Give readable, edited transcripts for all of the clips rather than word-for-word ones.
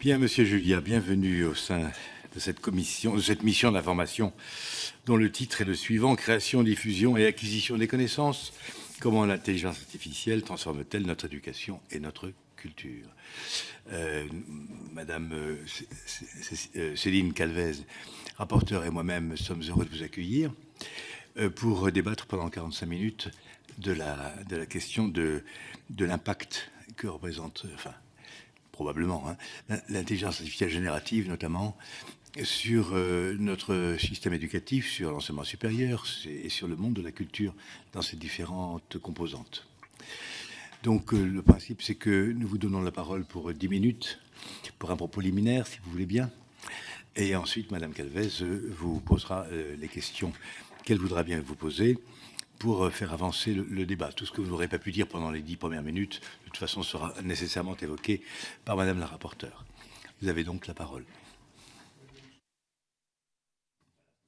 Bien, Monsieur Julia, bienvenue au sein de cette commission, de cette mission d'information dont le titre est le suivant: Création, diffusion et acquisition des connaissances. Comment l'intelligence artificielle transforme-t-elle notre éducation et notre culture? Madame Céline Calvez, rapporteure, et moi-même sommes heureux de vous accueillir pour débattre pendant 45 minutes de la question de l'impact que représente, probablement, l'intelligence artificielle générative, notamment, sur notre système éducatif, sur l'enseignement supérieur et sur le monde de la culture dans ses différentes composantes. Donc, le principe, c'est que nous vous donnons la parole pour 10 minutes, pour un propos liminaire, si vous voulez bien. Et ensuite, Madame Calvez vous posera les questions qu'elle voudra bien vous poser pour faire avancer le débat. Tout ce que vous n'aurez pas pu dire pendant les 10 premières minutes, de toute façon, sera nécessairement évoqué par Madame la rapporteure. Vous avez donc la parole.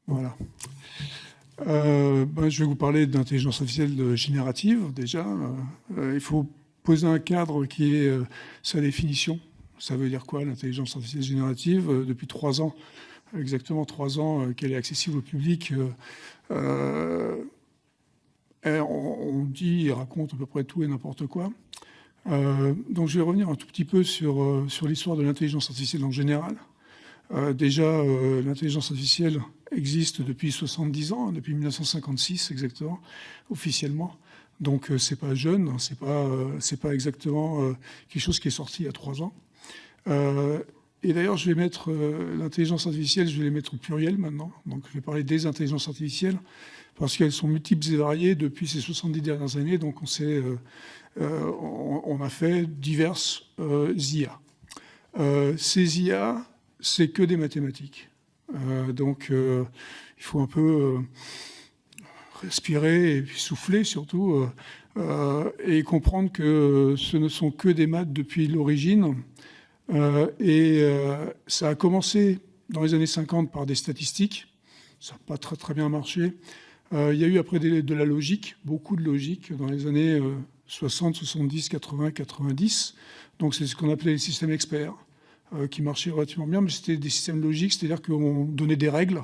Voilà. Je vais vous parler d'intelligence artificielle générative, déjà. Il faut poser un cadre qui est sa définition. Ça veut dire quoi, l'intelligence artificielle générative? Depuis 3 ans, exactement 3 ans, qu'elle est accessible au public. On dit et raconte à peu près tout et n'importe quoi. Donc je vais revenir un tout petit peu sur l'histoire de l'intelligence artificielle en général. Déjà, l'intelligence artificielle existe depuis 70 ans, depuis 1956 exactement, officiellement. Donc c'est pas jeune, c'est pas exactement quelque chose qui est sorti il y a 3 ans. Et d'ailleurs, je vais mettre l'intelligence artificielle, je vais les mettre au pluriel maintenant. Donc je vais parler des intelligences artificielles, parce qu'elles sont multiples et variées depuis ces 70 dernières années. Donc on a fait diverses IA. Ces IA, c'est que des mathématiques. Donc il faut un peu respirer et puis souffler surtout, et comprendre que ce ne sont que des maths depuis l'origine. Ça a commencé dans les années 50 par des statistiques. Ça n'a pas très, très bien marché. Il y a eu après de la logique, beaucoup de logique, dans les années 60, 70, 80, 90. Donc c'est ce qu'on appelait les systèmes experts, qui marchaient relativement bien, mais c'était des systèmes logiques, c'est-à-dire qu'on donnait des règles,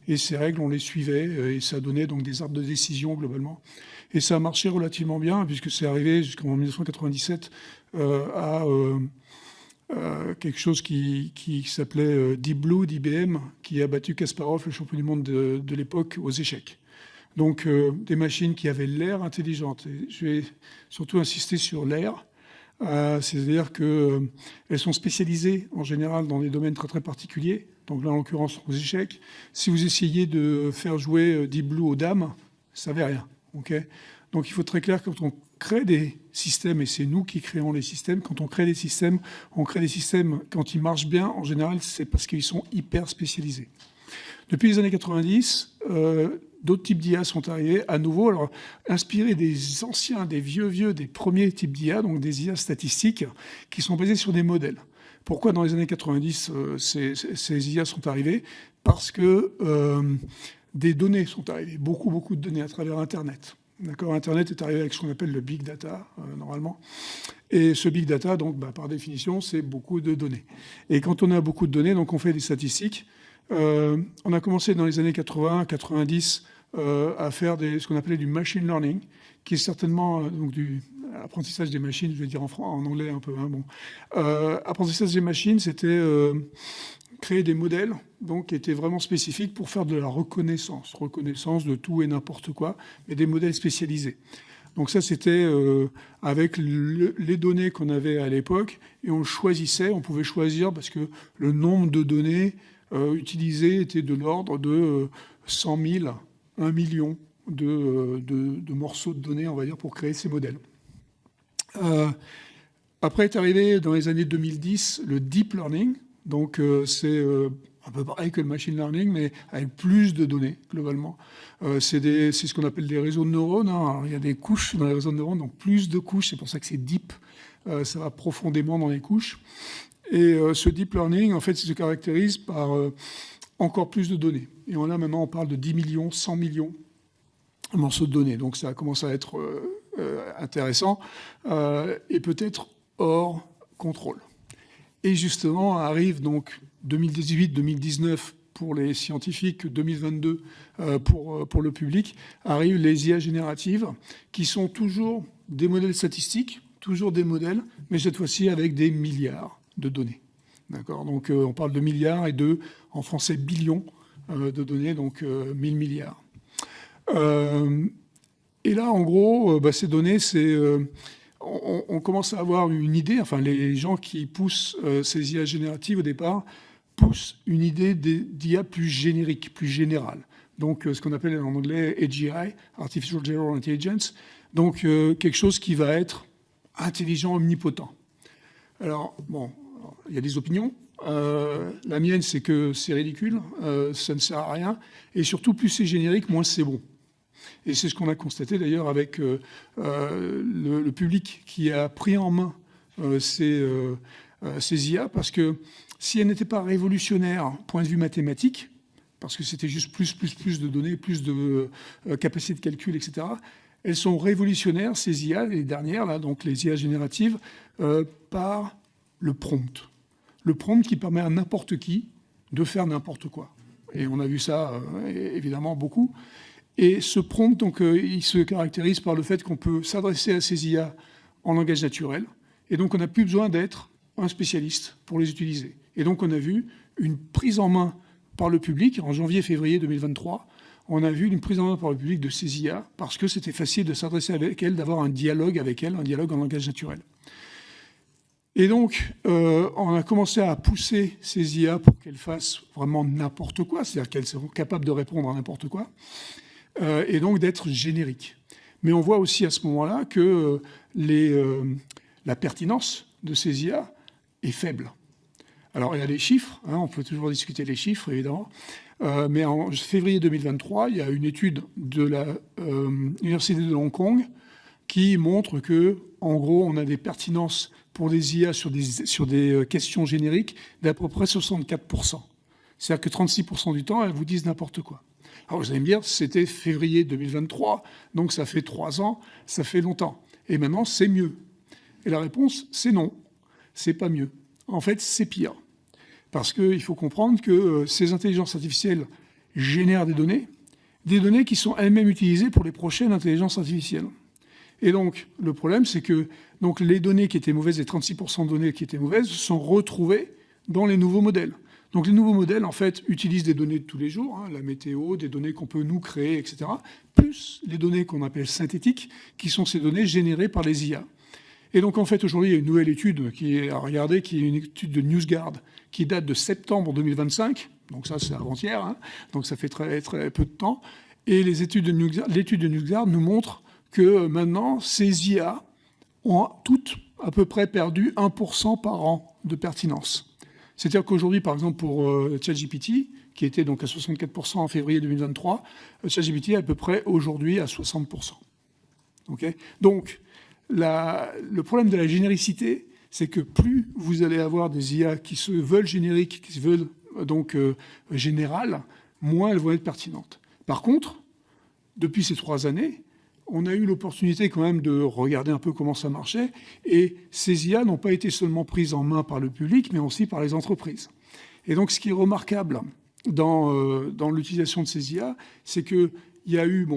et ces règles, on les suivait, et ça donnait donc des arbres de décision, globalement. Et ça a marché relativement bien, puisque c'est arrivé jusqu'en 1997 à quelque chose qui s'appelait Deep Blue d'IBM, qui a battu Kasparov, le champion du monde de l'époque, aux échecs. Donc des machines qui avaient l'air intelligentes. Et je vais surtout insister sur l'air, c'est-à-dire qu'elles sont spécialisées en général dans des domaines très très particuliers. Donc là, en l'occurrence, aux échecs. Si vous essayez de faire jouer Deep Blue aux dames, ça ne fait rien. Okay. Donc il faut être très clair, quand on crée des systèmes, et c'est nous qui créons les systèmes, quand on crée des systèmes, quand ils marchent bien, en général, c'est parce qu'ils sont hyper spécialisés. Depuis les années 90, d'autres types d'IA sont arrivés, à nouveau, alors inspirés des anciens, des des premiers types d'IA, donc des IA statistiques, qui sont basés sur des modèles. Pourquoi dans les années 90, ces IA sont arrivés? Parce que des données sont arrivées, beaucoup de données à travers Internet. D'accord, Internet est arrivé avec ce qu'on appelle le big data, normalement. Et ce big data, donc, par définition, c'est beaucoup de données. Et quand on a beaucoup de données, donc on fait des statistiques. On a commencé dans les années 80, 90 à faire ce qu'on appelait du machine learning, qui est certainement donc du apprentissage des machines, je vais dire en anglais un peu. Apprentissage des machines, c'était créer des modèles donc, qui étaient vraiment spécifiques pour faire de la reconnaissance de tout et n'importe quoi, mais des modèles spécialisés. Donc ça, c'était avec les données qu'on avait à l'époque, et on pouvait choisir, parce que le nombre de données utilisées était de l'ordre de 100 000, 1 million de morceaux de données, on va dire, pour créer ces modèles. Après est arrivé, dans les années 2010, le deep learning. Donc c'est un peu pareil que le machine learning, mais avec plus de données, globalement. C'est ce qu'on appelle des réseaux de neurones. Alors, il y a des couches dans les réseaux de neurones, donc plus de couches, c'est pour ça que c'est deep. Ça va profondément dans les couches. Et ce deep learning, en fait, se caractérise par encore plus de données. Et là, maintenant, on parle de 10 millions, 100 millions de morceaux de données. Donc ça commence à être intéressant et peut-être hors contrôle. Et justement, arrive donc 2018-2019 pour les scientifiques, 2022 pour le public, arrivent les IA génératives, qui sont toujours des modèles statistiques, toujours des modèles, mais cette fois-ci avec des milliards de données. D'accord ? Donc on parle de milliards et en français, billions de données, donc 1000 milliards. Et là, en gros, ces données, on commence à avoir une idée, enfin les gens qui poussent ces IA génératives au départ, poussent une idée d'IA plus générique, plus générale. Donc ce qu'on appelle en anglais AGI, Artificial General Intelligence, donc quelque chose qui va être intelligent, omnipotent. Alors, bon, il y a des opinions. La mienne, c'est que c'est ridicule, ça ne sert à rien. Et surtout, plus c'est générique, moins c'est bon. Et c'est ce qu'on a constaté d'ailleurs avec le public qui a pris en main ces IA, parce que si elles n'étaient pas révolutionnaires, point de vue mathématique, parce que c'était juste plus de données, plus de capacité de calcul, etc., elles sont révolutionnaires, ces IA, les dernières, là, donc les IA génératives, par le prompt. Le prompt qui permet à n'importe qui de faire n'importe quoi. Et on a vu ça, évidemment, beaucoup. Et ce prompt, donc, il se caractérise par le fait qu'on peut s'adresser à ces IA en langage naturel. Et donc, on n'a plus besoin d'être un spécialiste pour les utiliser. Et donc, on a vu une prise en main par le public, en janvier-février 2023, on a vu une prise en main par le public de ces IA parce que c'était facile de s'adresser avec elles, d'avoir un dialogue avec elles, un dialogue en langage naturel. Et donc, on a commencé à pousser ces IA pour qu'elles fassent vraiment n'importe quoi, c'est-à-dire qu'elles seront capables de répondre à n'importe quoi, et donc d'être génériques. Mais on voit aussi à ce moment-là que la pertinence de ces IA est faible. Alors, il y a des chiffres, hein, on peut toujours discuter les chiffres, évidemment, mais en février 2023, il y a une étude de l'Université de Hong Kong qui montre que, en gros, on a des pertinences pour des IA sur des questions génériques d'à peu près 64%. C'est-à-dire que 36% du temps, elles vous disent n'importe quoi. Alors, vous allez me dire, c'était février 2023, donc ça fait 3 ans, ça fait longtemps. Et maintenant, c'est mieux. Et la réponse, c'est non. C'est pas mieux. En fait, c'est pire. Parce qu'il faut comprendre que ces intelligences artificielles génèrent des données qui sont elles-mêmes utilisées pour les prochaines intelligences artificielles. Et donc, le problème, c'est que donc, les données qui étaient mauvaises, les 36% de données qui étaient mauvaises, sont retrouvées dans les nouveaux modèles. Donc, les nouveaux modèles, en fait, utilisent des données de tous les jours, hein, la météo, des données qu'on peut nous créer, etc., plus les données qu'on appelle synthétiques, qui sont ces données générées par les IA. Et donc, en fait, aujourd'hui, il y a une nouvelle étude qui est à regarder, qui est une étude de NewsGuard, qui date de septembre 2025. Donc ça, c'est avant-hier, hein, donc ça fait très, très peu de temps. Et l'étude de NewsGuard nous montre que maintenant, ces IA ont toutes à peu près perdu 1% par an de pertinence. C'est-à-dire qu'aujourd'hui, par exemple, pour ChatGPT, qui était donc à 64% en février 2023, ChatGPT est à peu près aujourd'hui à 60%. Okay ? Donc, le problème de la généricité, c'est que plus vous allez avoir des IA qui se veulent génériques, qui se veulent donc générales, moins elles vont être pertinentes. Par contre, depuis ces 3 années, on a eu l'opportunité quand même de regarder un peu comment ça marchait, et ces IA n'ont pas été seulement prises en main par le public, mais aussi par les entreprises. Et donc, ce qui est remarquable dans l'utilisation de ces IA, c'est qu'il y a eu,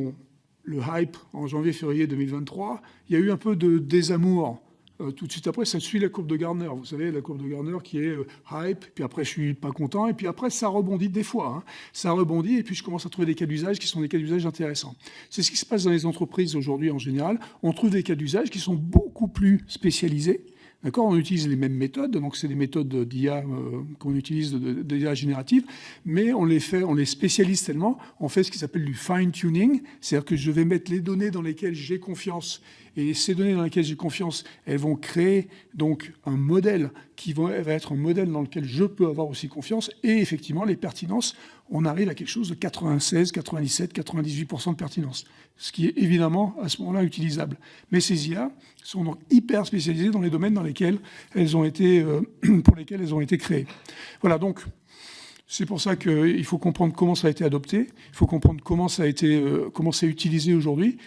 le hype en janvier-février 2023, il y a eu un peu de désamour. Tout de suite après, ça suit la courbe de Gartner. Vous savez, la courbe de Gartner qui est hype, puis après je suis pas content, et puis après ça rebondit des fois. Hein. Ça rebondit, et puis je commence à trouver des cas d'usage qui sont des cas d'usage intéressants. C'est ce qui se passe dans les entreprises aujourd'hui en général. On trouve des cas d'usage qui sont beaucoup plus spécialisés. D'accord ? On utilise les mêmes méthodes, donc c'est des méthodes d'IA qu'on utilise, d'IA générative, mais on les spécialise tellement, on fait ce qui s'appelle du fine-tuning, c'est-à-dire que je vais mettre les données dans lesquelles j'ai confiance, et ces données dans lesquelles j'ai confiance, elles vont créer donc un modèle qui va être un modèle dans lequel je peux avoir aussi confiance, et effectivement, les pertinences, on arrive à quelque chose de 96, 97, 98% de pertinence, ce qui est évidemment à ce moment-là utilisable. Mais ces IA sont donc hyper spécialisées dans les domaines dans lesquels elles ont été, pour lesquels elles ont été créées. Voilà, donc c'est pour ça qu'il faut comprendre comment ça a été adopté, il faut comprendre comment ça a été, comment c'est utilisé aujourd'hui,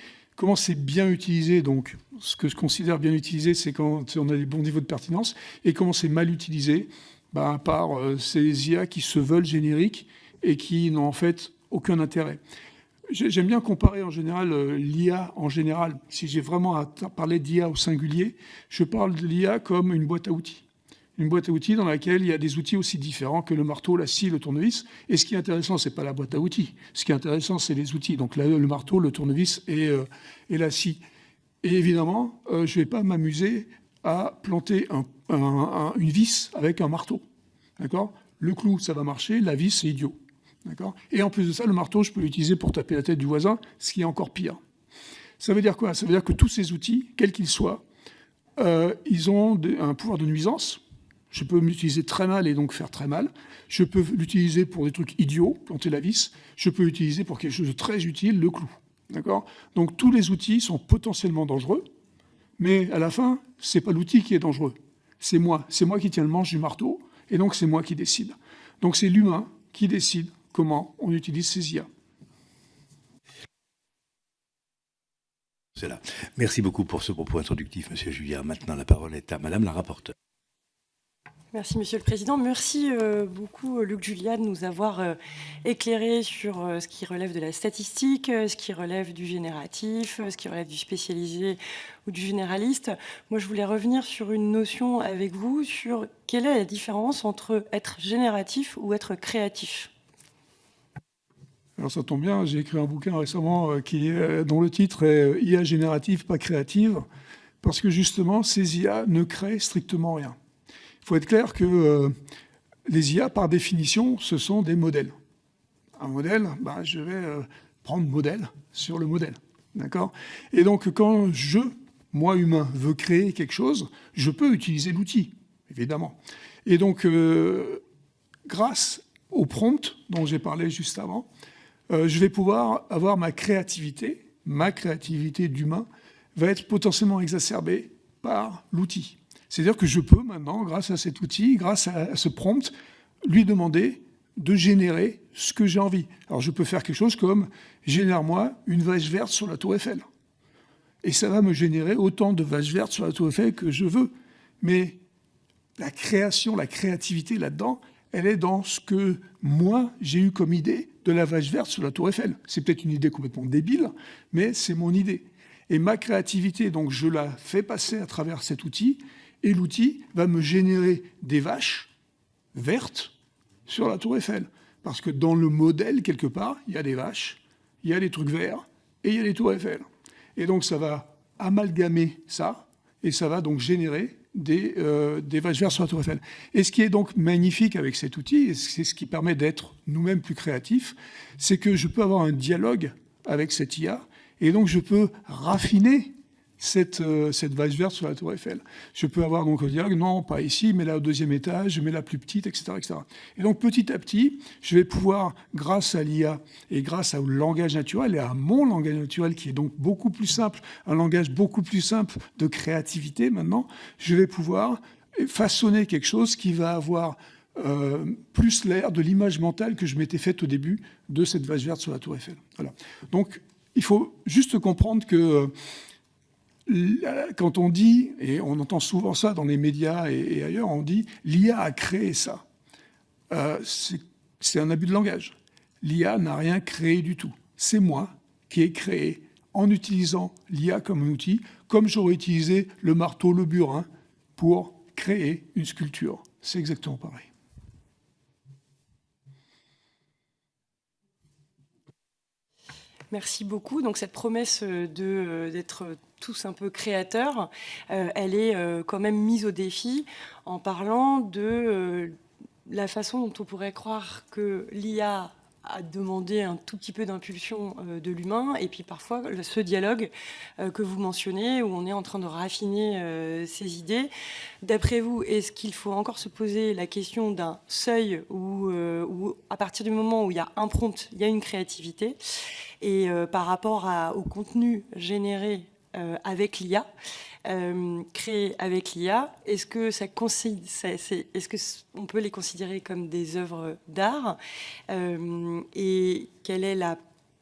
comment c'est bien utilisé. Donc, ce que je considère bien utilisé, c'est quand on a des bons niveaux de pertinence, et comment c'est mal utilisé par ces IA qui se veulent génériques et qui n'ont en fait aucun intérêt. J'aime bien comparer en général l'IA en général. Si j'ai vraiment à parler d'IA au singulier, je parle de l'IA comme une boîte à outils. Une boîte à outils dans laquelle il y a des outils aussi différents que le marteau, la scie, le tournevis. Et ce qui est intéressant, c'est pas la boîte à outils. Ce qui est intéressant, c'est les outils. Donc là, le marteau, le tournevis et la scie. Et évidemment, je ne vais pas m'amuser à planter une vis avec un marteau. D'accord ? Le clou, ça va marcher. La vis, c'est idiot. D'accord ? Et en plus de ça, le marteau, je peux l'utiliser pour taper la tête du voisin, ce qui est encore pire. Ça veut dire quoi ? Ça veut dire que tous ces outils, quels qu'ils soient, ils ont un pouvoir de nuisance. Je peux l'utiliser très mal et donc faire très mal. Je peux l'utiliser pour des trucs idiots, planter la vis. Je peux l'utiliser pour quelque chose de très utile, le clou. D'accord ? Donc tous les outils sont potentiellement dangereux, mais à la fin, ce n'est pas l'outil qui est dangereux. C'est moi. C'est moi qui tiens le manche du marteau, et donc c'est moi qui décide. Donc c'est l'humain qui décide comment on utilise ces IA. C'est là. Merci beaucoup pour ce propos introductif, Monsieur Julliard. Maintenant, la parole est à Madame la rapporteure. Merci, Monsieur le Président. Merci beaucoup, Luc Julia, de nous avoir éclairé sur ce qui relève de la statistique, ce qui relève du génératif, ce qui relève du spécialisé ou du généraliste. Moi, je voulais revenir sur une notion avec vous, sur quelle est la différence entre être génératif ou être créatif. Alors ça tombe bien, j'ai écrit un bouquin récemment dont le titre est « IA générative, pas créative », parce que justement, ces IA ne créent strictement rien. Il faut être clair que les IA, par définition, ce sont des modèles. Un modèle, je vais prendre modèle sur le modèle. D'accord ? Et donc, quand moi humain, veux créer quelque chose, je peux utiliser l'outil, évidemment. Et donc, grâce au prompt dont j'ai parlé juste avant, je vais pouvoir avoir ma créativité d'humain va être potentiellement exacerbée par l'outil. C'est-à-dire que je peux maintenant, grâce à cet outil, grâce à ce prompt, lui demander de générer ce que j'ai envie. Alors je peux faire quelque chose comme « génère-moi une vache verte sur la tour Eiffel ». Et ça va me générer autant de vaches vertes sur la tour Eiffel que je veux. Mais la création, la créativité là-dedans, elle est dans ce que moi, j'ai eu comme idée de la vache verte sur la tour Eiffel. C'est peut-être une idée complètement débile, mais c'est mon idée. Et ma créativité, donc je la fais passer à travers cet outil, et l'outil va me générer des vaches vertes sur la tour Eiffel. Parce que dans le modèle, quelque part, il y a des vaches, il y a des trucs verts, et il y a des tours Eiffel. Et donc ça va amalgamer ça, et ça va donc générer des vaches vertes sur la tour Eiffel. Et ce qui est donc magnifique avec cet outil, et c'est ce qui permet d'être nous-mêmes plus créatifs, c'est que je peux avoir un dialogue avec cette IA, et donc je peux raffiner cette vache verte sur la tour Eiffel. Je peux avoir donc un dialogue, non, pas ici, mais là au deuxième étage, mais la plus petite, etc., etc. Et donc petit à petit, je vais pouvoir, grâce à l'IA et grâce au langage naturel et à mon langage naturel qui est donc beaucoup plus simple, un langage beaucoup plus simple de créativité maintenant, je vais pouvoir façonner quelque chose qui va avoir plus l'air de l'image mentale que je m'étais faite au début de cette vache verte sur la tour Eiffel. Voilà. Donc il faut juste comprendre que quand on dit, et on entend souvent ça dans les médias et ailleurs, on dit « l'IA a créé ça ». C'est un abus de langage. L'IA n'a rien créé du tout. C'est moi qui ai créé, en utilisant l'IA comme un outil, comme j'aurais utilisé le marteau, le burin, pour créer une sculpture. C'est exactement pareil. Merci beaucoup. Donc cette promesse d'être tous un peu créateurs, elle est quand même mise au défi en parlant de la façon dont on pourrait croire que l'IA a demandé un tout petit peu d'impulsion de l'humain, et puis parfois ce dialogue que vous mentionnez, où on est en train de raffiner ses idées. D'après vous, est-ce qu'il faut encore se poser la question d'un seuil où à partir du moment où il y a un prompt, il y a une créativité, et par rapport au contenu généré avec l'IA, créé avec l'IA, est-ce qu'on peut les considérer comme des œuvres d'art, et quelle est la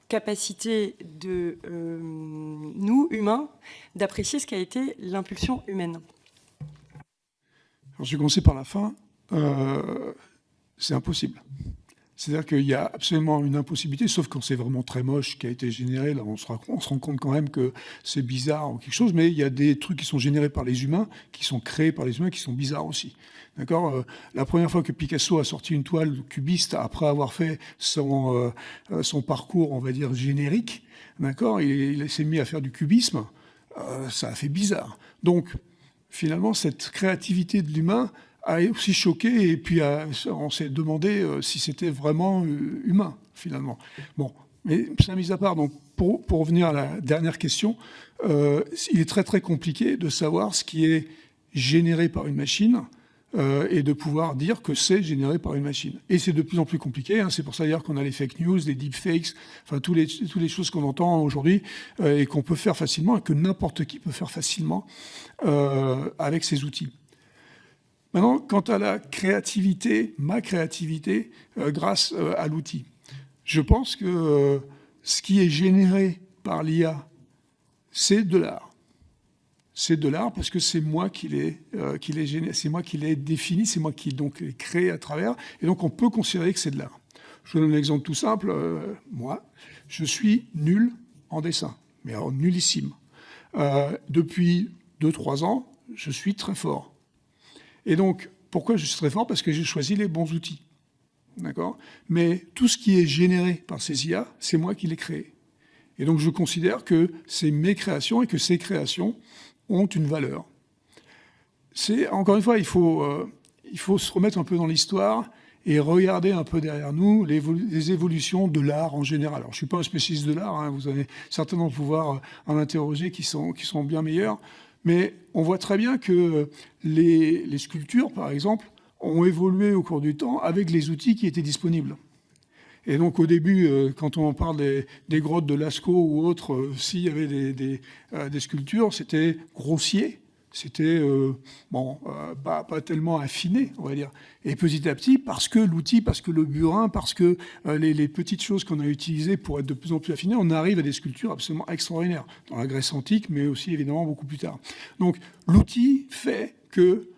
capacité de nous, humains, d'apprécier ce qu'a été l'impulsion humaine. Alors, je vais commencer par la fin. C'est impossible. C'est-à-dire qu'il y a absolument une impossibilité, sauf quand c'est vraiment très moche qui a été généré. Là, on se rend compte quand même que c'est bizarre ou quelque chose, mais il y a des trucs qui sont générés par les humains, qui sont créés par les humains, qui sont bizarres aussi. D'accord ? La première fois que Picasso a sorti une toile cubiste, après avoir fait son parcours, on va dire, générique, d'accord, il s'est mis à faire du cubisme, ça a fait bizarre. Donc, finalement, cette créativité de l'humain a aussi choqué, et puis on s'est demandé si c'était vraiment humain, finalement. Bon, mais ça mis à part, donc, pour revenir à la dernière question, il est très très compliqué de savoir ce qui est généré par une machine et de pouvoir dire que c'est généré par une machine. Et c'est de plus en plus compliqué, hein, c'est pour ça d'ailleurs qu'on a les fake news, les deepfakes, enfin toutes les choses qu'on entend aujourd'hui et qu'on peut faire facilement, et que n'importe qui peut faire facilement avec ces outils. Maintenant, quant à la créativité, ma créativité, grâce à l'outil, je pense que ce qui est généré par l'IA, c'est de l'art. C'est de l'art parce que c'est moi qui l'ai c'est moi qui l'ai défini, c'est moi qui donc l'ai créé à travers, et donc on peut considérer que c'est de l'art. Je vous donne un exemple tout simple. Moi, je suis nul en dessin, mais alors nullissime. Depuis 2-3 ans, je suis très fort. Et donc, pourquoi je suis très fort ? Parce que j'ai choisi les bons outils. D'accord ? Mais tout ce qui est généré par ces IA, c'est moi qui les créé. Et donc, je considère que c'est mes créations et que ces créations ont une valeur. Encore une fois, il faut se remettre un peu dans l'histoire et regarder un peu derrière nous les évolutions de l'art en général. Alors, je ne suis pas un spécialiste de l'art, hein, vous allez certainement pouvoir en interroger qui sont bien meilleurs. Mais on voit très bien que les sculptures, par exemple, ont évolué au cours du temps avec les outils qui étaient disponibles. Et donc au début, quand on parle des grottes de Lascaux ou autres, s'il y avait des sculptures, c'était grossier, c'était pas tellement affiné, on va dire. Et petit à petit, parce que l'outil, parce que le burin, parce que les petites choses qu'on a utilisées pour être de plus en plus affinées, on arrive à des sculptures absolument extraordinaires, dans la Grèce antique, mais aussi évidemment beaucoup plus tard. Donc l'outil fait que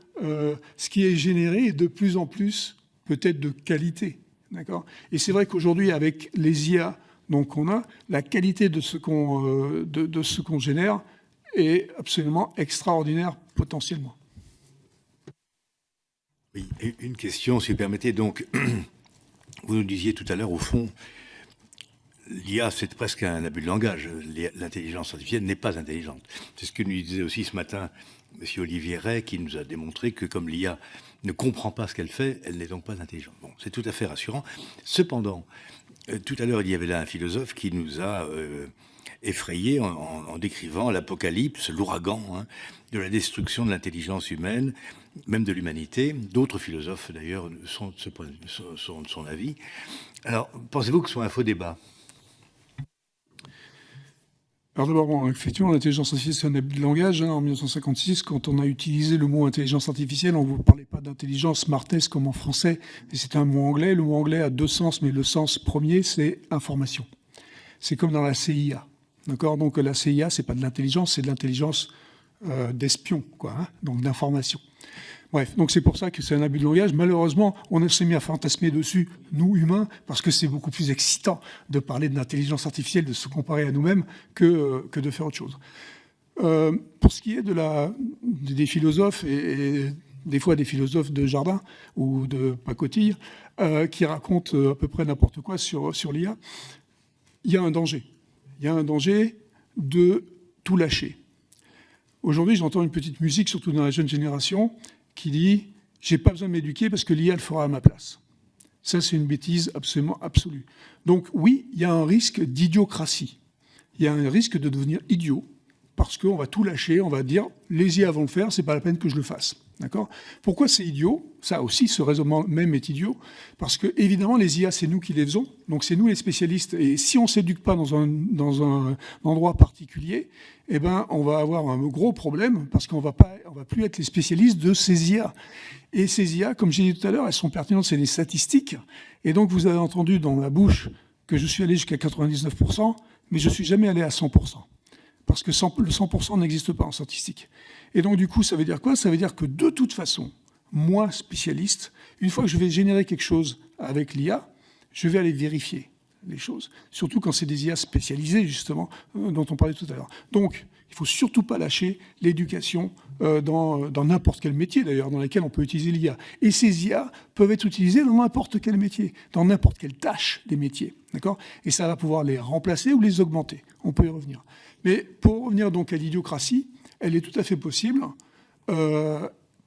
ce qui est généré est de plus en plus peut-être de qualité. D'accord ? Et c'est vrai qu'aujourd'hui, avec les IA qu'on a, la qualité de ce qu'on génère est absolument extraordinaire potentiellement. Oui, une question, si vous permettez. Donc, vous nous disiez tout à l'heure, au fond, l'IA, c'est presque un abus de langage. L'intelligence artificielle n'est pas intelligente. C'est ce que nous disait aussi ce matin M. Olivier Rey, qui nous a démontré que comme l'IA ne comprend pas ce qu'elle fait, elle n'est donc pas intelligente. Bon, c'est tout à fait rassurant. Cependant, tout à l'heure, il y avait là un philosophe qui nous a effrayés en décrivant l'apocalypse, l'ouragan, hein, de la destruction de l'intelligence humaine, même de l'humanité. D'autres philosophes, d'ailleurs, sont de son avis. Alors, pensez-vous que ce soit un faux débat ? Alors d'abord, effectivement, l'intelligence artificielle, c'est un abus de langage. En 1956, quand on a utilisé le mot intelligence artificielle, on ne vous parlait pas d'intelligence smartest comme en français, mais c'était un mot anglais. Le mot anglais a deux sens, mais le sens premier, c'est information. C'est comme dans la CIA. D'accord ? Donc la CIA, c'est pas de l'intelligence, c'est de l'intelligence d'espion, quoi, hein, donc d'information. Bref, donc c'est pour ça que c'est un abus de langage. Malheureusement, on s'est mis à fantasmer dessus, nous, humains, parce que c'est beaucoup plus excitant de parler de l'intelligence artificielle, de se comparer à nous-mêmes, que de faire autre chose. Pour ce qui est des philosophes, et des fois des philosophes de jardin ou de pacotille, qui racontent à peu près n'importe quoi sur l'IA, il y a un danger. Il y a un danger de tout lâcher. Aujourd'hui, j'entends une petite musique, surtout dans la jeune génération, qui dit « j'ai pas besoin de m'éduquer parce que l'IA le fera à ma place ». Ça, c'est une bêtise absolument absolue. Donc oui, il y a un risque d'idiocratie. Il y a un risque de devenir idiot parce qu'on va tout lâcher, on va dire « les IA vont le faire, c'est pas la peine que je le fasse ». D'accord ? Pourquoi c'est idiot ? Ça aussi, ce raisonnement même est idiot, parce que évidemment, les IA, c'est nous qui les faisons, donc c'est nous les spécialistes. Et si on ne s'éduque pas dans un endroit particulier, eh ben, on va avoir un gros problème, parce qu'on va plus être les spécialistes de ces IA. Et ces IA, comme j'ai dit tout à l'heure, elles sont pertinentes, c'est des statistiques. Et donc, vous avez entendu dans ma bouche que je suis allé jusqu'à 99%, mais je ne suis jamais allé à 100%. Parce que le 100% n'existe pas en statistique. Et donc, du coup, ça veut dire quoi? Ça veut dire que de toute façon, moi, spécialiste, une fois que je vais générer quelque chose avec l'IA, je vais aller vérifier les choses. Surtout quand c'est des IA spécialisées, justement, dont on parlait tout à l'heure. Donc, il ne faut surtout pas lâcher l'éducation dans n'importe quel métier, d'ailleurs, dans lequel on peut utiliser l'IA. Et ces IA peuvent être utilisées dans n'importe quel métier, dans n'importe quelle tâche des métiers. D'accord? Et ça va pouvoir les remplacer ou les augmenter. On peut y revenir. Mais pour revenir donc à l'idiocratie, elle est tout à fait possible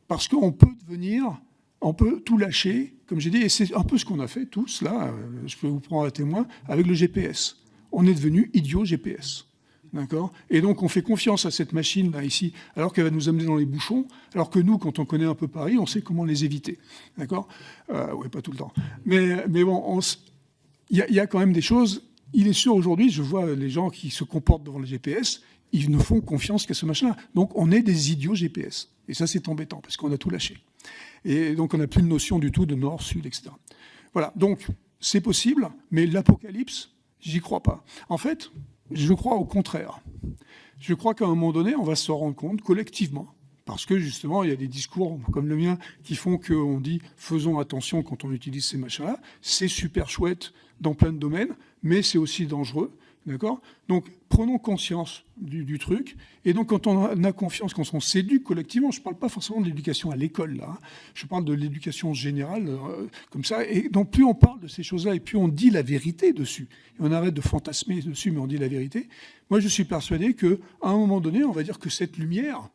parce qu'on peut tout lâcher, comme j'ai dit, et c'est un peu ce qu'on a fait tous, là, je peux vous prendre à témoin, avec le GPS. On est devenu idiot GPS. D'accord? Et donc, on fait confiance à cette machine-là, ici, alors qu'elle va nous amener dans les bouchons, alors que nous, quand on connaît un peu Paris, on sait comment les éviter. D'accord? Oui, pas tout le temps. Mais bon, il y a quand même des choses. Il est sûr, aujourd'hui, je vois les gens qui se comportent devant le GPS, ils ne font confiance qu'à ce machin-là. Donc, on est des idiots GPS. Et ça, c'est embêtant, parce qu'on a tout lâché. Et donc, on n'a plus de notion du tout de nord, sud, etc. Voilà. Donc, c'est possible, mais l'apocalypse, j'y crois pas. En fait, je crois au contraire. Je crois qu'à un moment donné, on va se rendre compte collectivement, parce que justement, il y a des discours comme le mien qui font qu'on dit « faisons attention quand on utilise ces machins-là ». C'est super chouette dans plein de domaines, mais c'est aussi dangereux. D'accord? Donc, prenons conscience du truc. Et donc, quand on a confiance, quand on s'éduque collectivement, je ne parle pas forcément de l'éducation à l'école, là. Je parle de l'éducation générale, comme ça. Et donc, plus on parle de ces choses-là, et plus on dit la vérité dessus, et on arrête de fantasmer dessus, mais on dit la vérité. Moi, je suis persuadé qu'à un moment donné, on va dire que cette lumière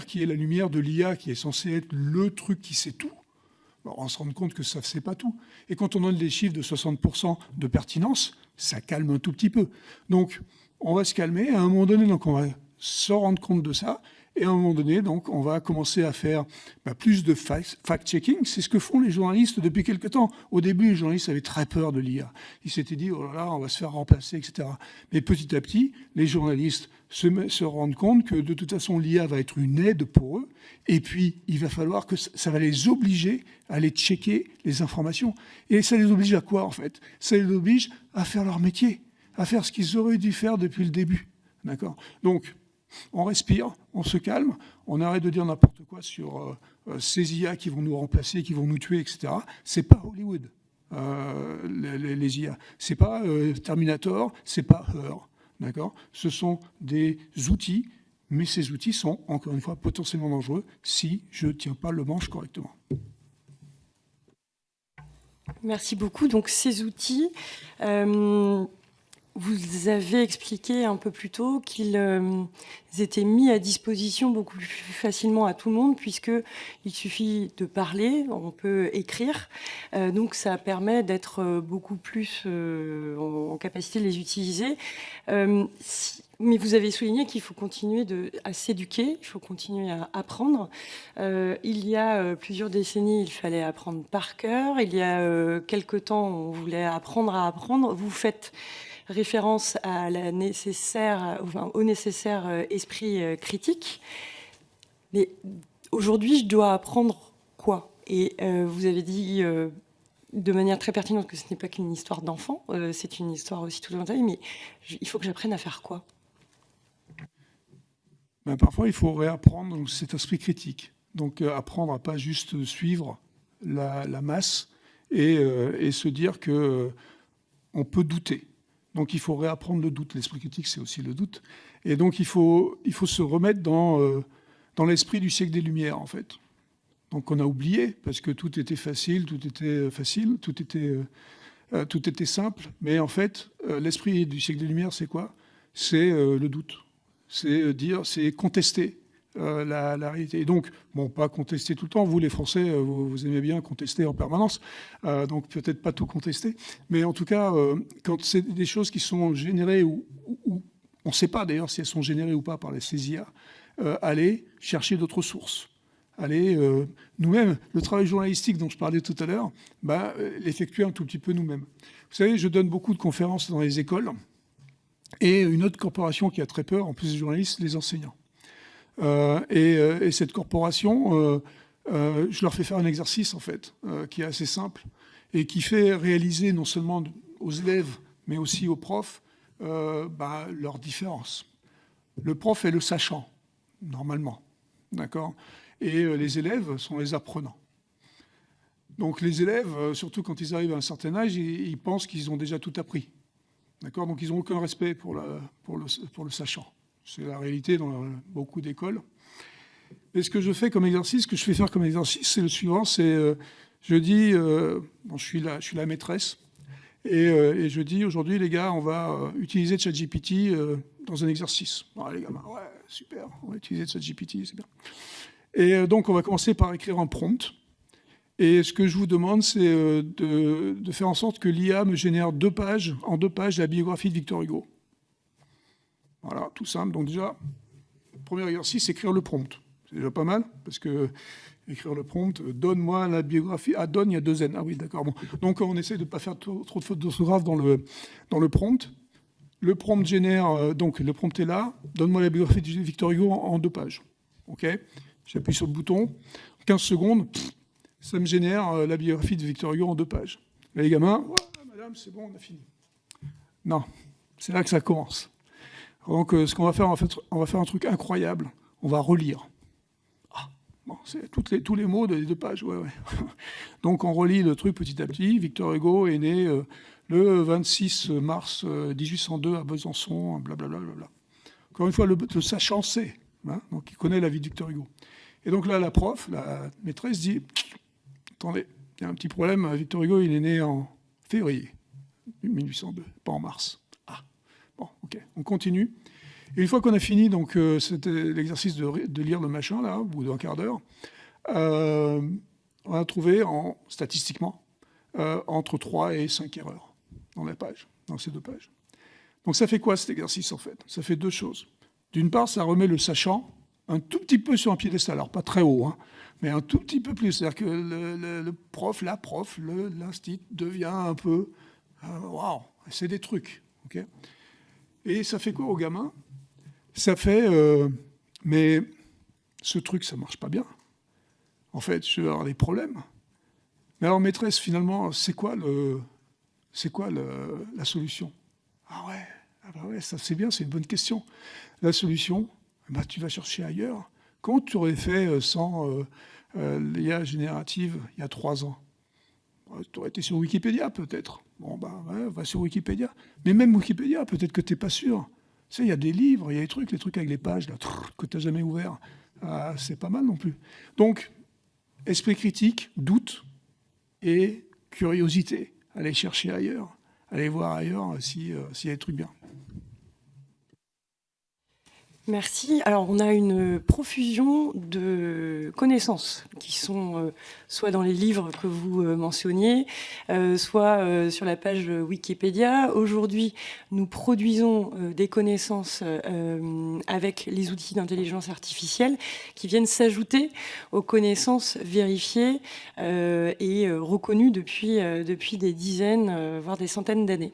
qui est la lumière de l'IA, qui est censée être le truc qui sait tout, on va se rendre compte que ça ne sait pas tout. Et quand on donne des chiffres de 60% de pertinence, ça calme un tout petit peu. Donc, on va se calmer. À un moment donné, donc, on va se rendre compte de ça. Et à un moment donné, donc, on va commencer à faire plus de fact-checking. C'est ce que font les journalistes depuis quelque temps. Au début, les journalistes avaient très peur de l'IA. Ils s'étaient dit, oh là là, on va se faire remplacer, etc. Mais petit à petit, les journalistes se rendent compte que de toute façon, l'IA va être une aide pour eux. Et puis, il va falloir que ça va les obliger à aller checker les informations. Et ça les oblige à quoi, en fait? Ça les oblige à faire leur métier, à faire ce qu'ils auraient dû faire depuis le début. D'accord? Donc, on respire, on se calme, on arrête de dire n'importe quoi sur ces IA qui vont nous remplacer, qui vont nous tuer, etc. C'est pas Hollywood, les IA. C'est pas Terminator, c'est pas Her. D'accord? Ce sont des outils, mais ces outils sont, encore une fois, potentiellement dangereux si je ne tiens pas le manche correctement. Merci beaucoup. Donc, ces outils, vous avez expliqué un peu plus tôt qu'ils étaient mis à disposition beaucoup plus facilement à tout le monde, puisqu'il suffit de parler, on peut écrire. Donc, ça permet d'être beaucoup plus en capacité de les utiliser. Mais vous avez souligné qu'il faut continuer à s'éduquer, il faut continuer à apprendre. Il y a plusieurs décennies, il fallait apprendre par cœur. Il y a quelque temps, on voulait apprendre à apprendre. Vous faites référence à au nécessaire esprit critique. Mais aujourd'hui, je dois apprendre quoi? Et vous avez dit de manière très pertinente que ce n'est pas qu'une histoire d'enfant, c'est une histoire aussi tout au long de la vie, mais il faut que j'apprenne à faire quoi? Parfois, il faut réapprendre cet esprit critique. Donc, apprendre à pas juste suivre la masse et se dire qu'on peut douter. Donc, il faut réapprendre le doute. L'esprit critique, c'est aussi le doute. Et donc, il faut se remettre dans l'esprit du siècle des Lumières, en fait. Donc, on a oublié, parce que tout était facile, tout était simple. Mais en fait, l'esprit du siècle des Lumières, c'est quoi? C'est le doute. C'est contester la réalité. Et donc, bon, pas contester tout le temps. Vous, les Français, vous aimez bien contester en permanence. Donc, peut-être pas tout contester. Mais en tout cas, quand c'est des choses qui sont générées ou on ne sait pas d'ailleurs si elles sont générées ou pas par les CESIA, aller chercher d'autres sources. Aller, nous-mêmes, le travail journalistique dont je parlais tout à l'heure, l'effectuer un tout petit peu nous-mêmes. Vous savez, je donne beaucoup de conférences dans les écoles. Et une autre corporation qui a très peur, en plus des journalistes, les enseignants. Et cette corporation, je leur fais faire un exercice, en fait, qui est assez simple, et qui fait réaliser non seulement aux élèves, mais aussi aux profs, leurs différences. Le prof est le sachant, normalement, d'accord ? Et les élèves sont les apprenants. Donc les élèves, surtout quand ils arrivent à un certain âge, ils pensent qu'ils ont déjà tout appris. D'accord ? Donc ils n'ont aucun respect pour le sachant. C'est la réalité dans beaucoup d'écoles. Et ce que je fais comme exercice, ce que je fais faire comme exercice, c'est le suivant, c'est je dis, je suis la maîtresse, et je dis aujourd'hui les gars, on va utiliser ChatGPT dans un exercice. Ah, les gamins, ouais, super, on va utiliser ChatGPT, c'est bien. Et donc on va commencer par écrire un prompt. Et ce que je vous demande, c'est de faire en sorte que l'IA me génère en deux pages, la biographie de Victor Hugo. Voilà, tout simple. Donc déjà, premier exercice, écrire le prompt. C'est déjà pas mal, parce que écrire le prompt, donne-moi la biographie. Ah, donne, il y a 2 N. Ah oui, d'accord. Bon. Donc on essaie de ne pas faire trop de fautes d'orthographe dans le prompt. Le prompt génère, donc le prompt est là, donne-moi la biographie de Victor Hugo en 2 pages. OK ? J'appuie sur le bouton, 15 secondes, ça me génère la biographie de Victor Hugo en 2 pages. Là, les gamins, ouais, madame, c'est bon, on a fini. Non, c'est là que ça commence. Donc, ce qu'on va faire, on va faire un truc incroyable. On va relire. Ah, bon, c'est tous les mots des 2 pages, ouais. Donc, on relit le truc petit à petit. Victor Hugo est né le 26 mars 1802 à Besançon, blablabla. Encore une fois, le sachant sait. Hein, donc, il connaît la vie de Victor Hugo. Et donc là, la prof, la maîtresse dit... Attendez, il y a un petit problème. Victor Hugo, il est né en février 1802, pas en mars. Ah, bon, ok, on continue. Et une fois qu'on a fini, donc c'était l'exercice de lire le machin, là, au bout d'un quart d'heure, on a trouvé, statistiquement, entre 3 et 5 erreurs dans ces 2 pages. Donc ça fait quoi cet exercice, en fait ? Ça fait 2 choses. D'une part, ça remet le sachant un tout petit peu sur un piédestal, alors pas très haut, hein, mais un tout petit peu plus. C'est-à-dire que le prof, l'instit devient un peu... Waouh, c'est des trucs. Okay, et ça fait quoi aux gamins ? Ça fait... mais ce truc, ça ne marche pas bien. En fait, je vais avoir des problèmes. Mais alors, maîtresse, finalement, c'est quoi la solution ? Ah ouais, ça c'est bien, c'est une bonne question. La solution, tu vas chercher ailleurs. Comment tu aurais fait sans l'IA générative il y a 3 ans ? Tu aurais été sur Wikipédia, peut-être. Bon, ouais, va sur Wikipédia. Mais même Wikipédia, peut-être que tu n'es pas sûr. Tu sais, il y a des livres, il y a des trucs avec les pages là, que tu n'as jamais ouverts. C'est pas mal non plus. Donc, esprit critique, doute et curiosité. Aller chercher ailleurs, aller voir ailleurs s'il y a des trucs bien. Merci. Alors, on a une profusion de connaissances qui sont soit dans les livres que vous mentionniez, soit sur la page Wikipédia. Aujourd'hui, nous produisons des connaissances avec les outils d'intelligence artificielle qui viennent s'ajouter aux connaissances vérifiées et reconnues depuis des dizaines, voire des centaines d'années.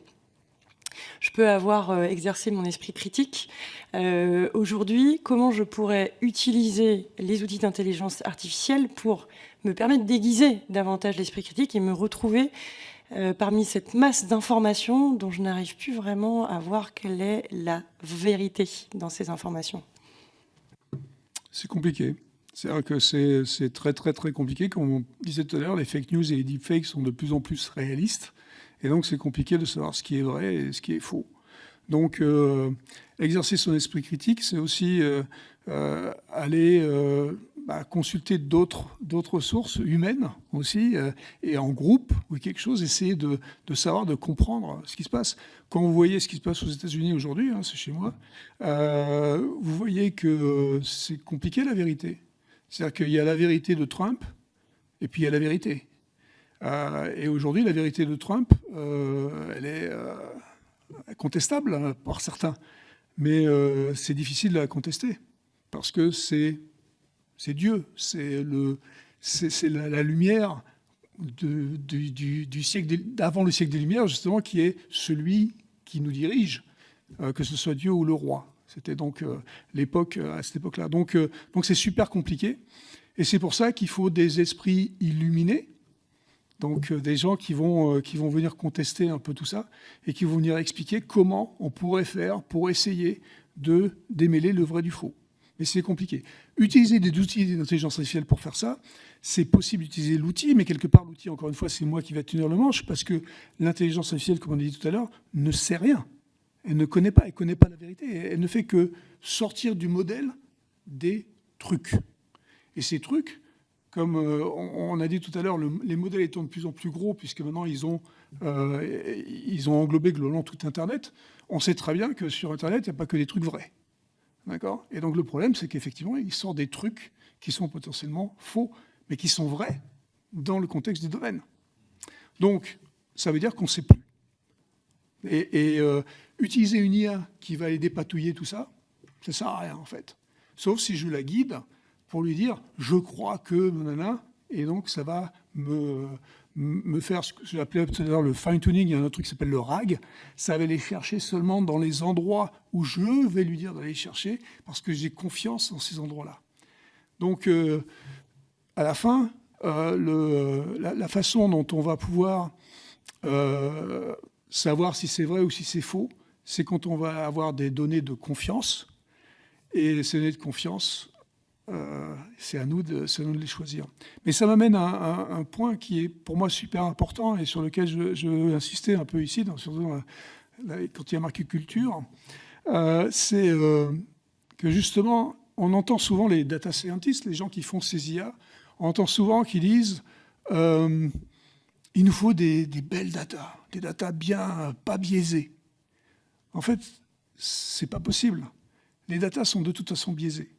Je peux avoir exercé mon esprit critique. Aujourd'hui, comment je pourrais utiliser les outils d'intelligence artificielle pour me permettre d'aiguiser davantage l'esprit critique et me retrouver parmi cette masse d'informations dont je n'arrive plus vraiment à voir quelle est la vérité dans ces informations. C'est compliqué. C'est-à-dire que c'est très, très, très compliqué. Comme on disait tout à l'heure, les fake news et les deepfakes sont de plus en plus réalistes. Et donc, c'est compliqué de savoir ce qui est vrai et ce qui est faux. Donc, exercer son esprit critique, c'est aussi aller consulter d'autres sources humaines aussi, et en groupe ou quelque chose, essayer de savoir, de comprendre ce qui se passe. Quand vous voyez ce qui se passe aux États-Unis aujourd'hui, hein, c'est chez moi, vous voyez que c'est compliqué la vérité. C'est-à-dire qu'il y a la vérité de Trump et puis il y a la vérité. Et aujourd'hui, la vérité de Trump, elle est contestable par certains. Mais c'est difficile de la contester. Parce que c'est Dieu. C'est la lumière du siècle d'avant le siècle des Lumières, justement, qui est celui qui nous dirige, que ce soit Dieu ou le roi. C'était donc à cette époque-là. Donc c'est super compliqué. Et c'est pour ça qu'il faut des esprits illuminés, Donc des gens qui vont venir contester un peu tout ça et qui vont venir expliquer comment on pourrait faire pour essayer de démêler le vrai du faux. Mais c'est compliqué. Utiliser des outils d'intelligence artificielle pour faire ça, c'est possible d'utiliser l'outil, mais quelque part l'outil, encore une fois, c'est moi qui vais tenir le manche, parce que l'intelligence artificielle, comme on a dit tout à l'heure, ne sait rien. Elle ne connaît pas, elle ne connaît pas la vérité. Elle ne fait que sortir du modèle des trucs. Et ces trucs, comme on a dit tout à l'heure, les modèles étant de plus en plus gros, puisque maintenant ils ont englobé globalement tout Internet, on sait très bien que sur Internet, il n'y a pas que des trucs vrais. D'accord ? Et donc le problème, c'est qu'effectivement, il sort des trucs qui sont potentiellement faux, mais qui sont vrais dans le contexte des domaines. Donc, ça veut dire qu'on ne sait plus. Et utiliser une IA qui va aller dépatouiller tout ça, ça ne sert à rien, en fait. Sauf si je la guide pour lui dire « je crois que... » et donc ça va me faire ce que j'appelais tout à l'heure le fine-tuning. Il y a un autre truc qui s'appelle le RAG. Ça va aller chercher seulement dans les endroits où je vais lui dire d'aller chercher parce que j'ai confiance dans ces endroits-là. Donc, à la fin, la façon dont on va pouvoir savoir si c'est vrai ou si c'est faux, c'est quand on va avoir des données de confiance. Et ces données de confiance, c'est à nous de les choisir. Mais ça m'amène à un point qui est pour moi super important et sur lequel je veux insister un peu ici, surtout quand il y a marqué culture, c'est que justement, on entend souvent les data scientists, les gens qui font ces IA, on entend souvent qu'ils disent il nous faut des belles data, des data bien pas biaisées. En fait, c'est pas possible. Les datas sont de toute façon biaisées.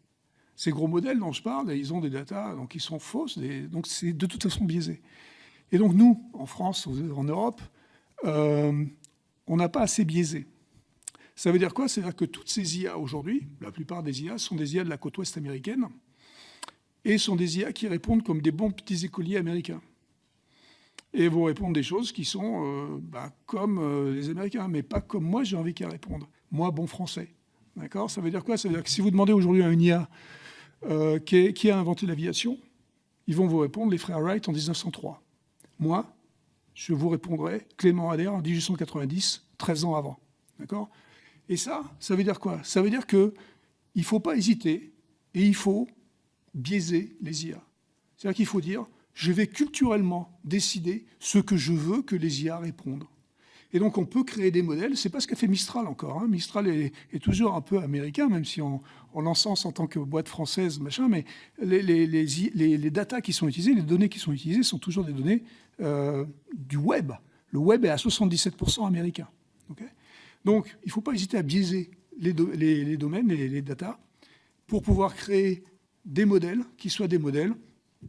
Ces gros modèles dont je parle, ils ont des datas donc, qui sont fausses, donc c'est de toute façon biaisé. Et donc nous, en France, en Europe, on n'a pas assez biaisé. Ça veut dire quoi? Ça veut dire que toutes ces IA aujourd'hui, la plupart des IA, sont des IA de la côte ouest américaine et sont des IA qui répondent comme des bons petits écoliers américains. Et vont répondre des choses qui sont comme les Américains, mais pas comme moi j'ai envie qu'elles répondent. Moi, bon français. D'accord? Ça veut dire quoi? Ça veut dire que si vous demandez aujourd'hui à une IA qui a inventé l'aviation, ils vont vous répondre les frères Wright en 1903. Moi, je vous répondrai Clément Ader en 1890, 13 ans avant. D'accord? Et ça veut dire quoi? Ça veut dire qu'il ne faut pas hésiter et il faut biaiser les IA. C'est-à-dire qu'il faut dire je vais culturellement décider ce que je veux que les IA répondent. Et donc, on peut créer des modèles. C'est pas ce qu'a fait Mistral encore. Hein. Mistral est toujours un peu américain, même si on l'encense en tant que boîte française, machin. Mais les datas qui sont utilisées, les données qui sont utilisées sont toujours des données du web. Le web est à 77% américain. Okay? Donc, il ne faut pas hésiter à biaiser les domaines, les datas, pour pouvoir créer des modèles qui soient des modèles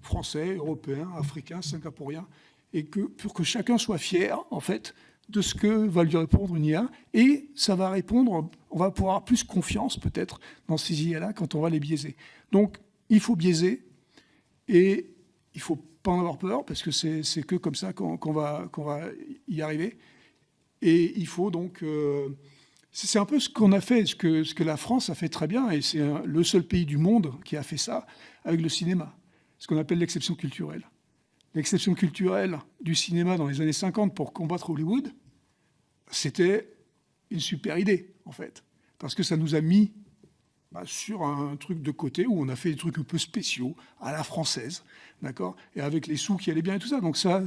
français, européens, africains, singapouriens, et pour que chacun soit fier, en fait, de ce que va lui répondre une IA, et ça va répondre, on va pouvoir avoir plus confiance peut-être dans ces IA-là quand on va les biaiser. Donc, il faut biaiser, et il ne faut pas en avoir peur, parce que c'est que comme ça qu'on va y arriver. Et il faut donc... c'est un peu ce qu'on a fait, ce que la France a fait très bien, et c'est le seul pays du monde qui a fait ça avec le cinéma, ce qu'on appelle l'exception culturelle. L'exception culturelle du cinéma dans les années 50 pour combattre Hollywood, c'était une super idée, en fait. Parce que ça nous a mis sur un truc de côté où on a fait des trucs un peu spéciaux, à la française, d'accord? Et avec les sous qui allaient bien et tout ça. Donc ça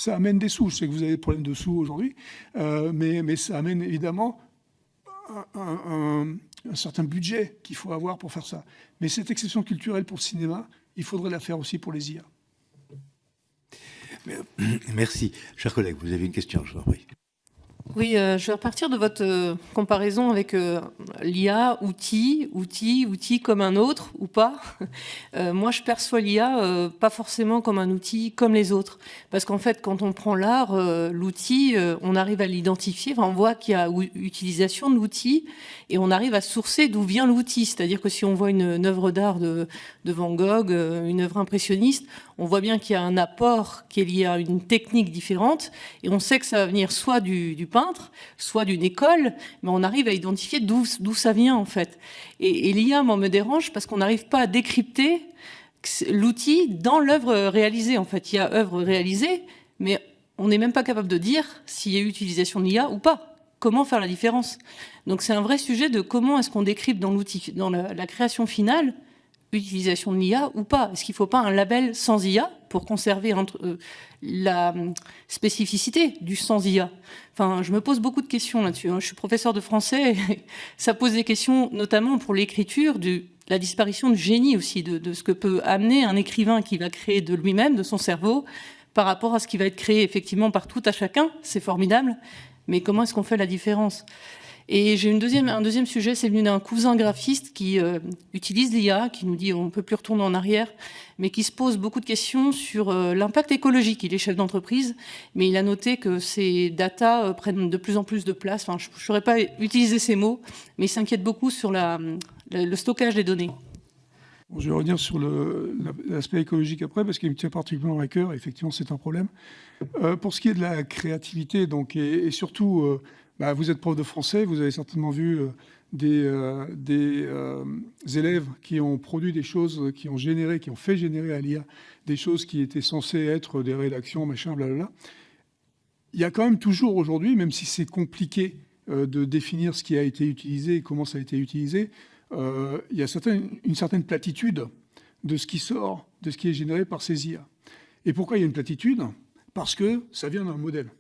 amène des sous. Je sais que vous avez des problèmes de sous aujourd'hui, mais ça amène évidemment un certain budget qu'il faut avoir pour faire ça. Mais cette exception culturelle pour le cinéma, il faudrait la faire aussi pour les IA. Merci. Chers collègues, vous avez une question, je vous en prie. Oui, je vais repartir de votre comparaison avec l'IA, outil comme un autre ou pas. Moi, je perçois l'IA pas forcément comme un outil comme les autres. Parce qu'en fait, quand on prend l'art, l'outil, on arrive à l'identifier. Enfin, on voit qu'il y a utilisation de l'outil et on arrive à sourcer d'où vient l'outil. C'est-à-dire que si on voit une œuvre d'art de Van Gogh, une œuvre impressionniste, on voit bien qu'il y a un apport qui est lié à une technique différente et on sait que ça va venir soit du peintre, soit d'une école, mais on arrive à identifier d'où ça vient en fait. Et l'IA, moi, me dérange parce qu'on n'arrive pas à décrypter l'outil dans l'œuvre réalisée. En fait, il y a œuvre réalisée, mais on n'est même pas capable de dire s'il y a eu utilisation de l'IA ou pas. Comment faire la différence? Donc c'est un vrai sujet de comment est-ce qu'on décrypte dans l'outil, dans la création finale, utilisation de l'IA ou pas. Est-ce qu'il ne faut pas un label sans IA pour conserver la spécificité du sans IA? Enfin, je me pose beaucoup de questions là-dessus. Je suis professeur de français et ça pose des questions notamment pour l'écriture, la disparition du génie aussi, de ce que peut amener un écrivain qui va créer de lui-même, de son cerveau, par rapport à ce qui va être créé effectivement par tout à chacun. C'est formidable, mais comment est-ce qu'on fait la différence? Et j'ai un deuxième sujet, c'est venu d'un cousin graphiste qui utilise l'IA, qui nous dit on ne peut plus retourner en arrière, mais qui se pose beaucoup de questions sur l'impact écologique. Il est chef d'entreprise, mais il a noté que ces data prennent de plus en plus de place. Enfin, je ne saurais pas utiliser ces mots, mais il s'inquiète beaucoup sur le stockage des données. Bon, je vais revenir sur l'aspect écologique après, parce qu'il me tient particulièrement à cœur. Effectivement, c'est un problème. Pour ce qui est de la créativité, donc, et surtout... vous êtes prof de français, vous avez certainement vu des élèves qui ont produit des choses, qui ont fait générer à l'IA des choses qui étaient censées être des rédactions, machin, blablabla. Il y a quand même toujours aujourd'hui, même si c'est compliqué de définir ce qui a été utilisé et comment ça a été utilisé, il y a une certaine platitude de ce qui sort, de ce qui est généré par ces IA. Et pourquoi il y a une platitude? Parce que ça vient d'un modèle.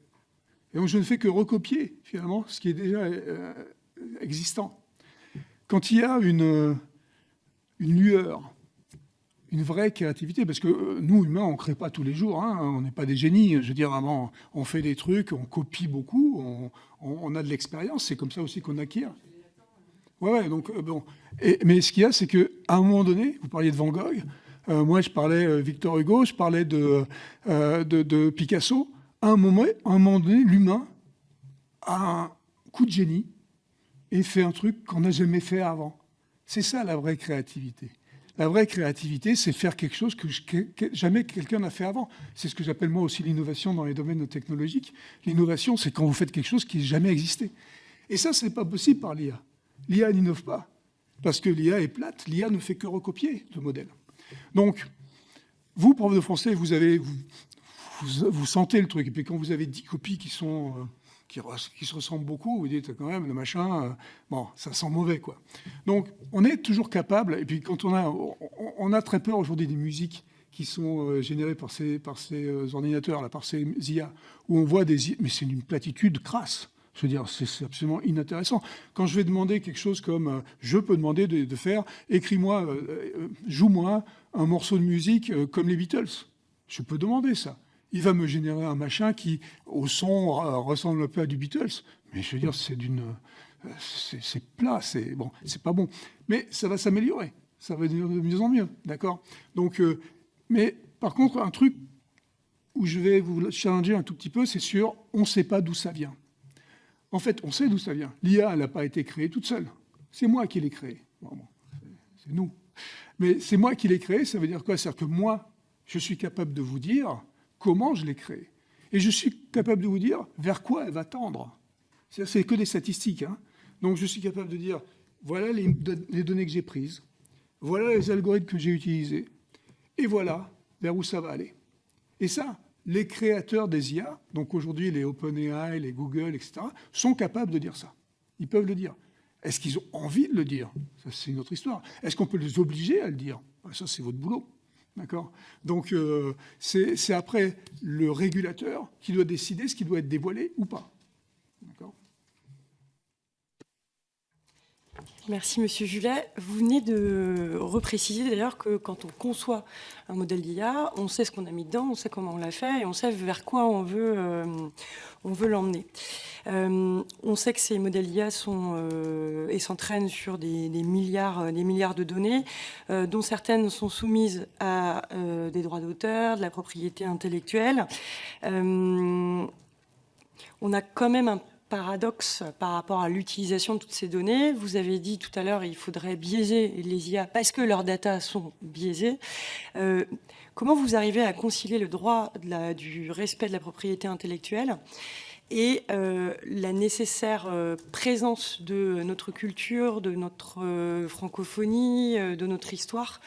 Et donc, je ne fais que recopier, finalement, ce qui est déjà existant. Quand il y a une lueur, une vraie créativité, parce que nous, humains, on ne crée pas tous les jours, hein, on n'est pas des génies. Je veux dire, vraiment, on fait des trucs, on copie beaucoup, on a de l'expérience, c'est comme ça aussi qu'on acquiert. Ouais, donc, bon. Mais ce qu'il y a, c'est qu'à un moment donné, vous parliez de Van Gogh, moi, je parlais Victor Hugo, je parlais de Picasso. À un moment donné, l'humain a un coup de génie et fait un truc qu'on n'a jamais fait avant. C'est ça la vraie créativité. La vraie créativité, c'est faire quelque chose que jamais quelqu'un n'a fait avant. C'est ce que j'appelle moi aussi l'innovation dans les domaines technologiques. L'innovation, c'est quand vous faites quelque chose qui n'a jamais existé. Et ça, ce n'est pas possible par l'IA. L'IA n'innove pas, parce que l'IA est plate. L'IA ne fait que recopier le modèle. Donc, vous, prof de français, vous sentez le truc. Et puis quand vous avez 10 copies qui se ressemblent beaucoup, vous dites quand même, le machin, bon, ça sent mauvais, quoi. Donc, on est toujours capable, et puis quand on a très peur aujourd'hui des musiques qui sont générées par ces ordinateurs, là, par ces IA, où on voit mais c'est une platitude crasse. Je veux dire, c'est absolument inintéressant. Quand je vais demander quelque chose comme, je peux demander de faire, écris-moi, joue-moi un morceau de musique comme les Beatles. Je peux demander ça. Il va me générer un machin qui, au son, ressemble un peu à du Beatles. Mais je veux dire, c'est plat, c'est pas bon. Mais ça va s'améliorer. Ça va devenir de mieux en mieux, d'accord? Donc, mais par contre, un truc où je vais vous challenger un tout petit peu, c'est sûr, on ne sait pas d'où ça vient. En fait, on sait d'où ça vient. L'IA, elle n'a pas été créée toute seule. C'est moi qui l'ai créée. Bon, c'est nous. Mais c'est moi qui l'ai créée, ça veut dire quoi? C'est-à-dire que moi, je suis capable de vous dire comment je l'ai créée. Et je suis capable de vous dire vers quoi elle va tendre. C'est que des statistiques. Hein. Donc je suis capable de dire, voilà les données que j'ai prises, voilà les algorithmes que j'ai utilisés, et voilà vers où ça va aller. Et ça, les créateurs des IA, donc aujourd'hui les OpenAI, les Google, etc., sont capables de dire ça. Ils peuvent le dire. Est-ce qu'ils ont envie de le dire? Ça, c'est une autre histoire. Est-ce qu'on peut les obliger à le dire? Ça, c'est votre boulot. D'accord? Donc, c'est après le régulateur qui doit décider ce qui doit être dévoilé ou pas. D'accord? Merci, Monsieur Julet. Vous venez de repréciser d'ailleurs que quand on conçoit un modèle d'IA, on sait ce qu'on a mis dedans, on sait comment on l'a fait et on sait vers quoi on veut l'emmener. On sait que ces modèles d'IA et s'entraînent sur des milliards de données, dont certaines sont soumises à des droits d'auteur, de la propriété intellectuelle. On a quand même un paradoxe par rapport à l'utilisation de toutes ces données. Vous avez dit tout à l'heure qu'il faudrait biaiser les IA parce que leurs data sont biaisées. Comment vous arrivez à concilier le droit du respect de la propriété intellectuelle et la nécessaire présence de notre culture, de notre francophonie, de notre histoire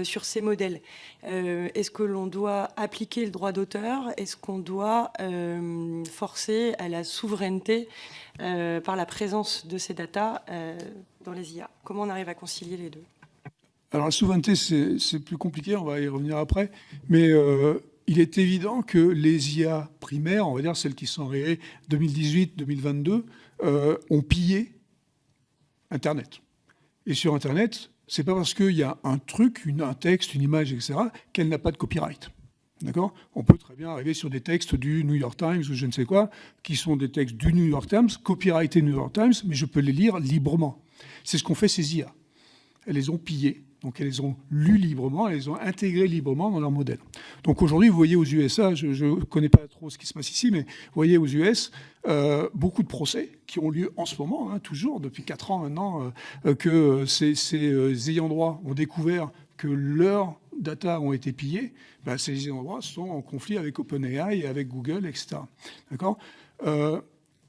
sur ces modèles. Est-ce que l'on doit appliquer le droit d'auteur? Est-ce qu'on doit forcer à la souveraineté par la présence de ces datas dans les IA? Comment on arrive à concilier les deux? Alors la souveraineté, c'est plus compliqué, on va y revenir après, mais il est évident que les IA primaires, on va dire celles qui sont arrivées 2018-2022, ont pillé Internet. Et sur Internet, c'est pas parce qu'il y a un truc, un texte, une image, etc., qu'elle n'a pas de copyright. D'accord ? On peut très bien arriver sur des textes du New York Times ou je ne sais quoi, qui sont des textes du New York Times, copyrightés New York Times, mais je peux les lire librement. C'est ce qu'ont fait ces IA. Elles les ont pillées. Donc, elles les ont lues librement, elles les ont intégrées librement dans leur modèle. Donc, aujourd'hui, vous voyez aux USA, je ne connais pas trop ce qui se passe ici, mais vous voyez aux US, beaucoup de procès qui ont lieu en ce moment, hein, toujours, depuis 4 ans maintenant, que ces ayants droit ont découvert que leurs data ont été pillés. Ben, ces ayants droit sont en conflit avec OpenAI et avec Google, etc. D'accord ?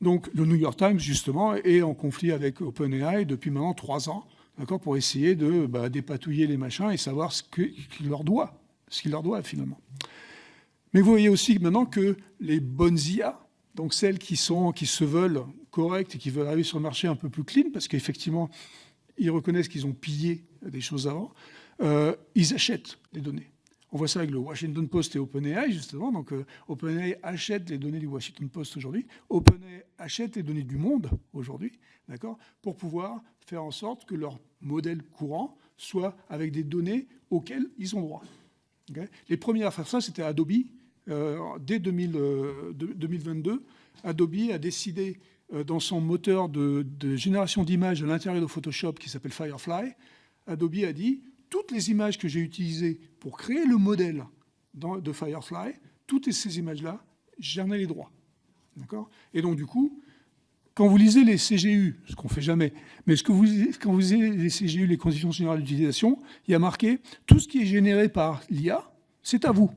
Donc, le New York Times, justement, est en conflit avec OpenAI depuis maintenant 3 ans. D'accord, pour essayer de dépatouiller les machins et savoir ce qu'il leur doit, finalement. Mais vous voyez aussi maintenant que les bonnes IA, donc celles qui se veulent correctes et qui veulent arriver sur le marché un peu plus clean, parce qu'effectivement, ils reconnaissent qu'ils ont pillé des choses avant, ils achètent les données. On voit ça avec le Washington Post et OpenAI, justement. Donc, OpenAI achète les données du Washington Post aujourd'hui. OpenAI achète les données du monde aujourd'hui, d'accord, pour pouvoir faire en sorte que leur modèle courant soit avec des données auxquelles ils ont droit. Okay. Les premiers à faire ça, c'était Adobe. Dès 2022, Adobe a décidé, dans son moteur de génération d'images à l'intérieur de Photoshop, qui s'appelle Firefly, Adobe a dit « Toutes les images que j'ai utilisées pour créer le modèle de Firefly, toutes ces images-là, j'en ai les droits. » D'accord ? Et donc, du coup, quand vous lisez les CGU, ce qu'on ne fait jamais, mais quand vous lisez les CGU, les conditions générales d'utilisation, il y a marqué « Tout ce qui est généré par l'IA, c'est à vous. »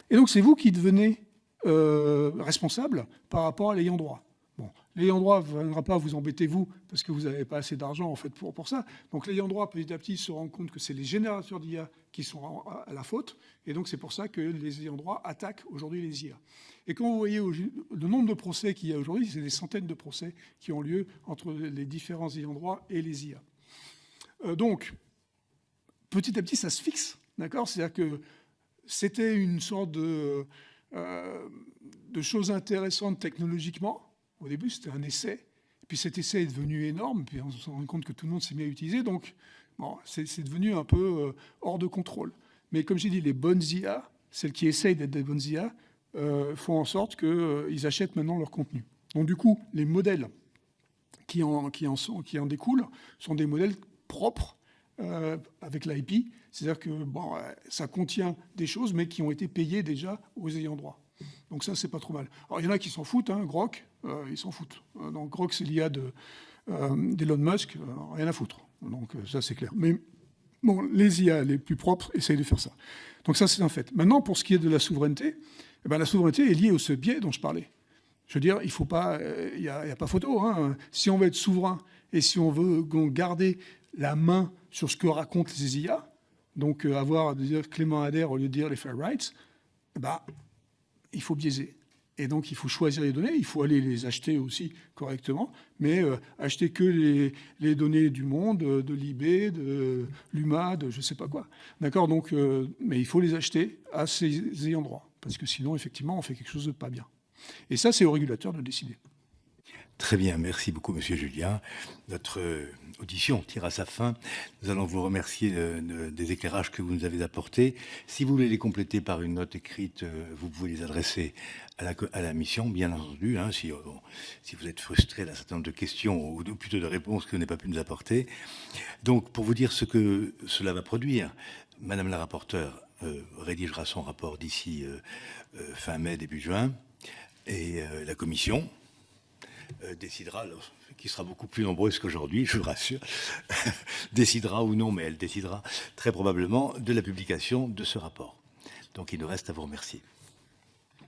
Et donc, c'est vous qui devenez responsable par rapport à l'ayant droit. Bon, l'ayant droit ne viendra pas vous embêter, vous, parce que vous n'avez pas assez d'argent en fait, pour ça. Donc, l'ayant droit, petit à petit, se rend compte que c'est les générateurs d'IA qui sont à la faute. Et donc, c'est pour ça que les ayants droit attaquent aujourd'hui les IA. Et quand vous voyez le nombre de procès qu'il y a aujourd'hui, c'est des centaines de procès qui ont lieu entre les différents ayants droit et les IA. Donc, petit à petit, ça se fixe. D'accord ? C'est-à-dire que c'était une sorte de choses intéressantes technologiquement. Au début, c'était un essai. Et puis cet essai est devenu énorme. Puis on se rend compte que tout le monde s'est mis à utiliser. Donc, bon, c'est devenu un peu hors de contrôle. Mais comme j'ai dit, les bonnes IA, celles qui essayent d'être des bonnes IA, font en sorte qu'ils achètent maintenant leur contenu. Donc, du coup, les modèles qui en découlent sont des modèles propres avec l'IP. C'est-à-dire que bon, ça contient des choses, mais qui ont été payées déjà aux ayants droit. Donc ça, c'est pas trop mal. Alors, il y en a qui s'en foutent, hein, Grok, ils s'en foutent. Donc Grok, c'est l'IA d'Elon Musk, rien à foutre. Donc ça, c'est clair. Mais bon, les IA les plus propres essayent de faire ça. Donc ça, c'est un fait. Maintenant, pour ce qui est de la souveraineté, eh ben, la souveraineté est liée au ce biais dont je parlais. Je veux dire, il faut pas, y a pas photo. Hein. Si on veut être souverain et si on veut garder la main sur ce que racontent les IA, donc avoir dire Clément Ader au lieu de dire les fair rights, bah, il faut biaiser. Et donc, il faut choisir les données, il faut aller les acheter aussi correctement, mais acheter que les données du Monde, de l'IB, de l'UMA, de je ne sais pas quoi. D'accord ? Donc, mais il faut les acheter à ces ayants droit, parce que sinon, effectivement, on fait quelque chose de pas bien. Et ça, c'est au régulateur de décider. Très bien, merci beaucoup, Monsieur Julien. Notre audition tire à sa fin. Nous allons vous remercier des éclairages que vous nous avez apportés. Si vous voulez les compléter par une note écrite, vous pouvez les adresser à la mission, bien entendu, hein, si vous êtes frustré d'un certain nombre de questions, ou plutôt de réponses que vous n'avez pas pu nous apporter. Donc, pour vous dire ce que cela va produire, Madame la rapporteure rédigera son rapport d'ici fin mai, début juin, et la commission décidera, qui sera beaucoup plus nombreuse qu'aujourd'hui, je vous rassure, décidera ou non, mais elle décidera très probablement de la publication de ce rapport. Donc il nous reste à vous remercier.